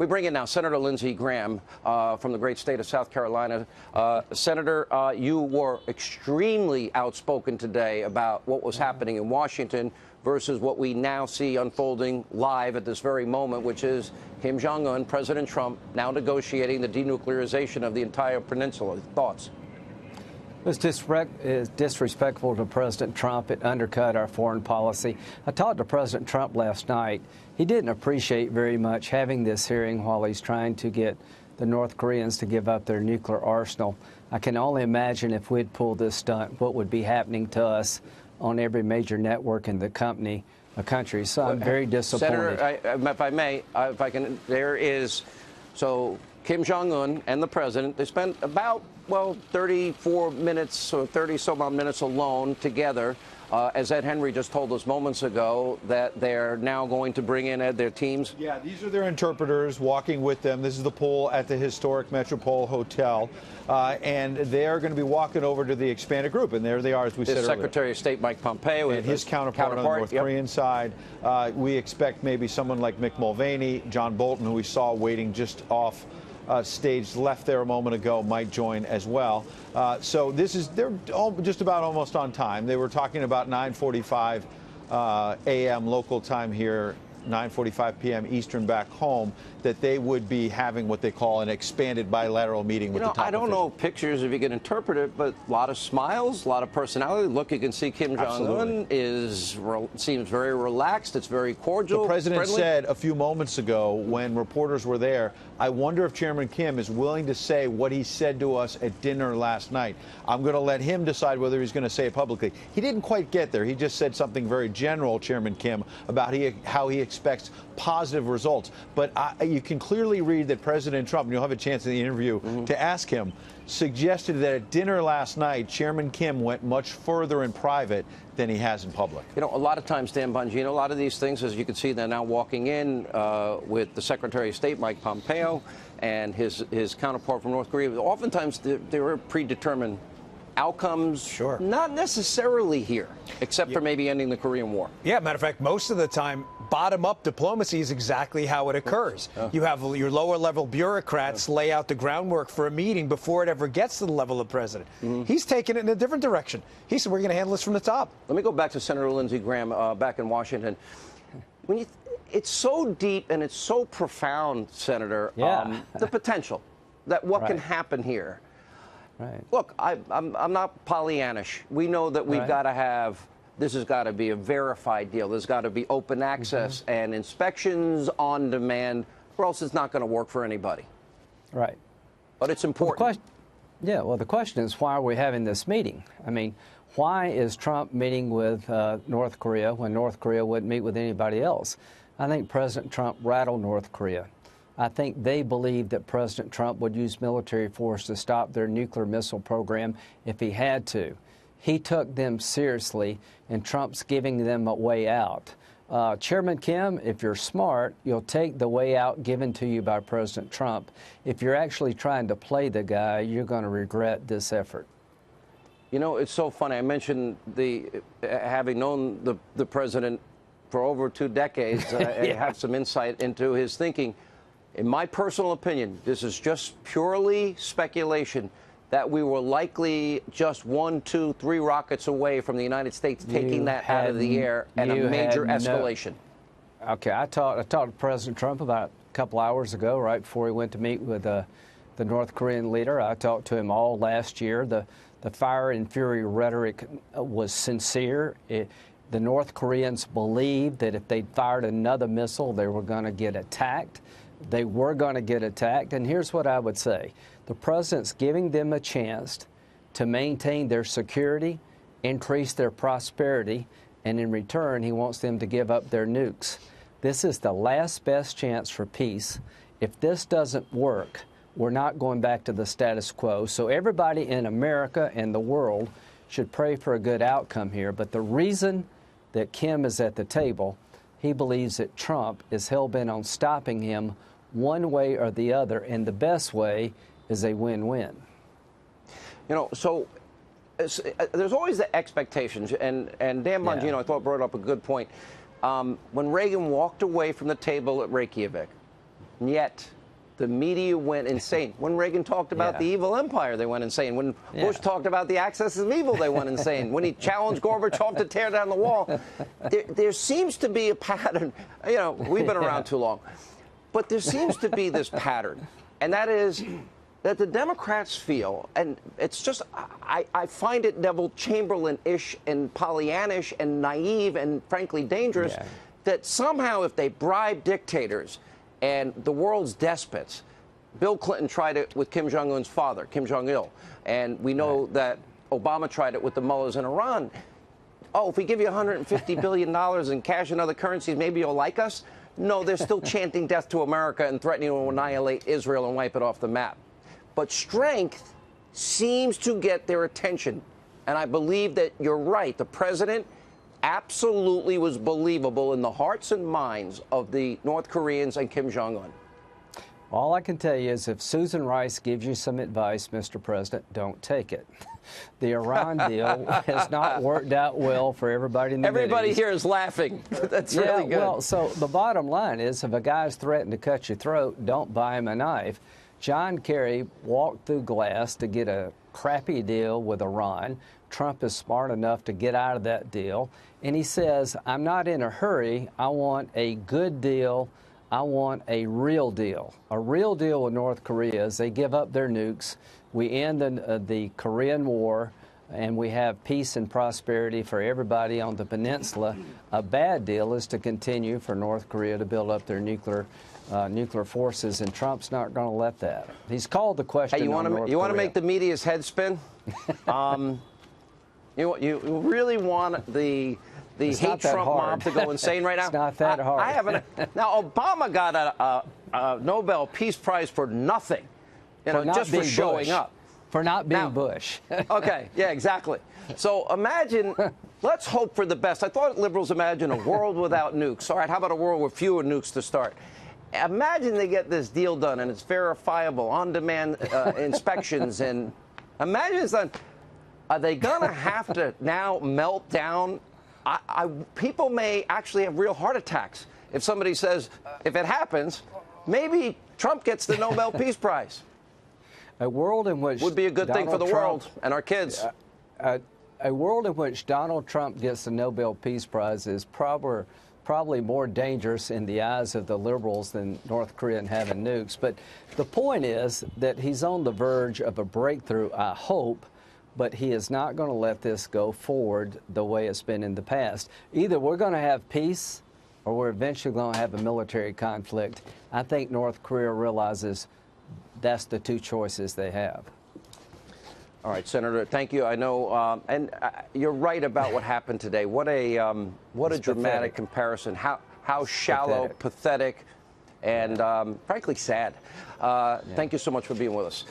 We bring in now Senator Lindsey Graham from the great state of South Carolina. Senator, you were extremely outspoken today about what was happening in Washington versus what we now see unfolding live at this very moment, which is Kim Jong Un, President Trump, now negotiating the denuclearization of the entire peninsula. Thoughts? It was disrespectful to President Trump. It undercut our foreign policy. I talked to President Trump last night. He didn't appreciate very much having this hearing while he's trying to get the North Koreans to give up their nuclear arsenal. I can only imagine if we'd pulled this stunt, what would be happening to us on every major network in the country. So I'm very disappointed. Senator, if I may, there is, so Kim Jong Un and the president, they spent about, 34 minutes or 30-some-odd minutes alone together. As Ed Henry just told us moments ago, that they're now going to bring in, Ed, their teams. Yeah, these are their interpreters walking with them. This is the pool at the historic Metropole Hotel. And they're going to be walking over to the expanded group. And there they are, as we said earlier. Secretary of State Mike Pompeo and his counterpart on the North Korean side. We expect maybe someone like Mick Mulvaney, John Bolton, who we saw waiting just off stage left there a moment ago, might join as well. So they're all just about almost on time. They were talking about 9:45 a.m. local time here, 9:45 p.m. Eastern back home, that they would be having what they call an expanded bilateral meeting with the top I don't official. know pictures if you can interpret it, but a lot of smiles, a lot of personality. Look, you can see Kim Jong Un seems very relaxed. It's very cordial. The president friendly. said a few moments ago when reporters were there, I wonder if Chairman Kim is willing to say what he said to us at dinner last night. I'm going to let him decide whether he's going to say it publicly. He didn't quite get there. He just said something very general, Chairman Kim, about how he expects positive results. But you can clearly read that President Trump, and you'll have a chance in the interview to ask him, suggested that at dinner last night, Chairman Kim went much further in private than he has in public. A lot of times, Dan Bongino, a lot of these things, as you can see, they're now walking in with the Secretary of State, Mike Pompeo, and his counterpart from North Korea. Oftentimes, there are predetermined outcomes, sure, not necessarily here, except for maybe ending the Korean War. Yeah, matter of fact, most of the time, bottom-up diplomacy is exactly how it occurs. You have your lower-level bureaucrats lay out the groundwork for a meeting before it ever gets to the level of president. He's taking it in a different direction. He said, we're going to handle this from the top. Let me go back to Senator Lindsey Graham back in Washington. It's so deep and it's so profound, Senator, the potential that what can happen here. Right. Look, I'm not Pollyannish. We know that we've got to have, this has got to be a verified deal. There's got to be open access and inspections on demand, or else it's not going to work for anybody. Right. But it's important. Well, the question is, why are we having this meeting? I mean, why is Trump meeting with North Korea when North Korea wouldn't meet with anybody else? I think President Trump rattled North Korea. I think they believe that President Trump would use military force to stop their nuclear missile program if he had to. He took them seriously, and Trump's giving them a way out. Chairman Kim, if you're smart, you'll take the way out given to you by President Trump. If you're actually trying to play the guy, you're going to regret this effort. It's so funny. I mentioned having known the president for over 2 decades, I have some insight into his thinking. In my personal opinion, this is just purely speculation, that we were likely just 1, 2, 3 rockets away from the United States taking that out of the air and a major escalation. Okay, I talked to President Trump about a couple hours ago, right before he went to meet with the North Korean leader. I talked to him all last year. The fire and fury rhetoric was sincere. The North Koreans believed that if they fired another missile, they were going to get attacked. They were going to get attacked. And here's what I would say. The president's giving them a chance to maintain their security, increase their prosperity, and in return, he wants them to give up their nukes. This is the last best chance for peace. If this doesn't work, we're not going back to the status quo. So everybody in America and the world should pray for a good outcome here. But the reason that Kim is at the table, he believes that Trump is hell-bent on stopping him one way or the other, and the best way is a win-win. So there's always the expectations, and Dan Bongino, I thought, brought up a good point. When Reagan walked away from the table at Reykjavik, And yet, the media went insane. When Reagan talked about the evil empire, they went insane. When Bush talked about the axis of evil, they went insane. When he challenged Gorbachev to tear down the wall, there seems to be a pattern. You know, we've been around too long. But there seems to be this pattern, and that is that the Democrats feel, and it's just, I find it Neville Chamberlain-ish and Pollyannish and naive and frankly dangerous, that somehow if they bribe dictators and the world's despots, Bill Clinton tried it with Kim Jong Un's father, Kim Jong Il, and we know that Obama tried it with the mullahs in Iran. Oh, if we give you $150 billion in cash and other currencies, maybe you'll like us? No, they're still chanting death to America and threatening to annihilate Israel and wipe it off the map. But strength seems to get their attention. And I believe that you're right. The president absolutely was believable in the hearts and minds of the North Koreans and Kim Jong Un. All I can tell you is if Susan Rice gives you some advice, Mr. President, don't take it. The Iran deal has not worked out well for everybody in the Everybody here is laughing. That's really good. Well, so the bottom line is if a guy's threatened to cut your throat, don't buy him a knife. John Kerry walked through glass to get a crappy deal with Iran. Trump is smart enough to get out of that deal. And he says, I'm not in a hurry. I want a good deal. I want a real deal. A real deal with North Korea is they give up their nukes. We end the Korean War, and we have peace and prosperity for everybody on the peninsula. A bad deal is to continue for North Korea to build up their nuclear forces, and Trump's not going to let that. He's called the question. Hey, you want to make the media's head spin? You really want the hate Trump mob to go insane right now? It's not that hard. Now, Obama got a Nobel Peace Prize for nothing, just for showing up. For not being Bush. Okay, yeah, exactly. So imagine, let's hope for the best. I thought liberals imagined a world without nukes. All right, how about a world with fewer nukes to start? Imagine they get this deal done and it's verifiable, on-demand inspections, and imagine it's done. Are they going to have to now melt down? People may actually have real heart attacks if somebody says, if it happens, maybe Trump gets the Nobel Peace Prize. A world in which would be a good thing for the world and our kids. A world in which Donald Trump gets the Nobel Peace Prize is probably more dangerous in the eyes of the liberals than North Korea having nukes. But the point is that he's on the verge of a breakthrough, I hope, but he is not going to let this go forward the way it's been in the past. Either we're going to have peace or we're eventually going to have a military conflict. I think North Korea realizes that's the two choices they have. All right, Senator, thank you. I know, and you're right about what happened today. What a dramatic comparison. How shallow, pathetic, and frankly sad. Thank you so much for being with us.